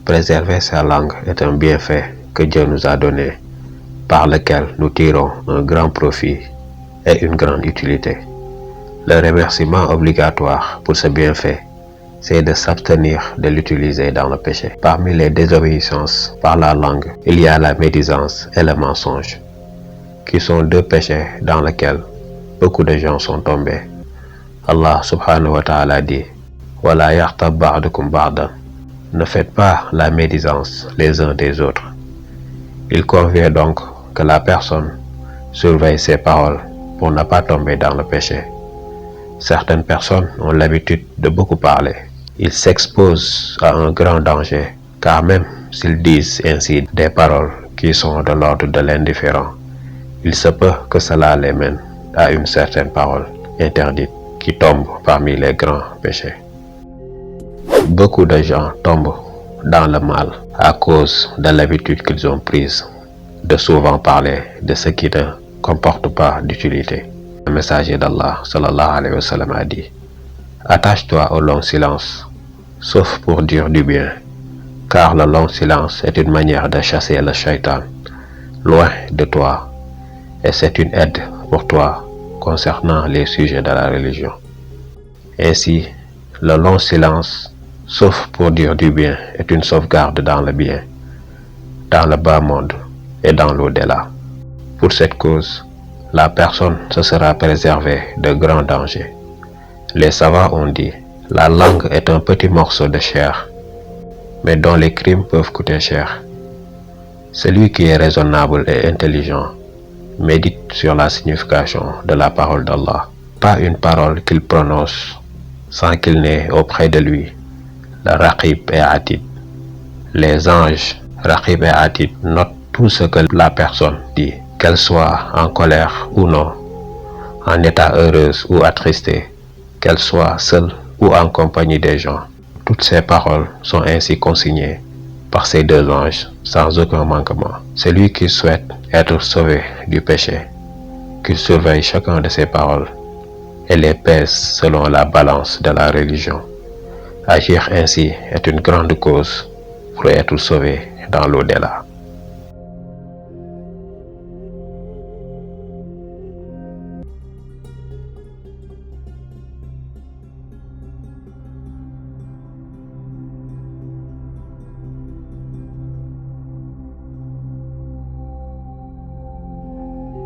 Préserver sa langue est un bienfait que Dieu nous a donné, par lequel nous tirons un grand profit et une grande utilité. Le remerciement obligatoire pour ce bienfait, c'est de s'abstenir de l'utiliser dans le péché. Parmi les désobéissances par la langue, il y a la médisance et le mensonge, qui sont deux péchés dans lesquels beaucoup de gens sont tombés. Allah subhanahu wa ta'ala dit « Wala yaghtab ba'dukum ba'dan » Ne faites pas la médisance les uns des autres. Il convient donc que la personne surveille ses paroles pour ne pas tomber dans le péché. Certaines personnes ont l'habitude de beaucoup parler. Ils s'exposent à un grand danger, car même s'ils disent ainsi des paroles qui sont de l'ordre de l'indifférent, il se peut que cela les mène à une certaine parole interdite qui tombe parmi les grands péchés. Beaucoup de gens tombent dans le mal à cause de l'habitude qu'ils ont prise de souvent parler de ce qui ne comporte pas d'utilité. Le messager d'Allah sallallahu alayhi wa sallam a dit « Attache-toi au long silence, sauf pour dire du bien, car le long silence est une manière de chasser le shaitan loin de toi, et c'est une aide pour toi concernant les sujets de la religion. » Ainsi, le long silence, sauf pour dire du bien, est une sauvegarde dans le bien, dans le bas monde et dans l'au-delà. Pour cette cause, la personne se sera préservée de grands dangers. Les savants ont dit, la langue est un petit morceau de chair, mais dont les crimes peuvent coûter cher. Celui qui est raisonnable et intelligent médite sur la signification de la parole d'Allah, pas une parole qu'il prononce sans qu'il n'ait auprès de lui le Raqib et Atid. Les anges Raqib et Atid notent tout ce que la personne dit, qu'elle soit en colère ou non, en état heureuse ou attristé, qu'elle soit seule ou en compagnie des gens. Toutes ces paroles sont ainsi consignées par ces deux anges sans aucun manquement. Celui qui souhaite être sauvé du péché, qu'il surveille chacun de ses paroles et les pèse selon la balance de la religion. Agir ainsi est une grande cause pour être sauvé dans l'au-delà.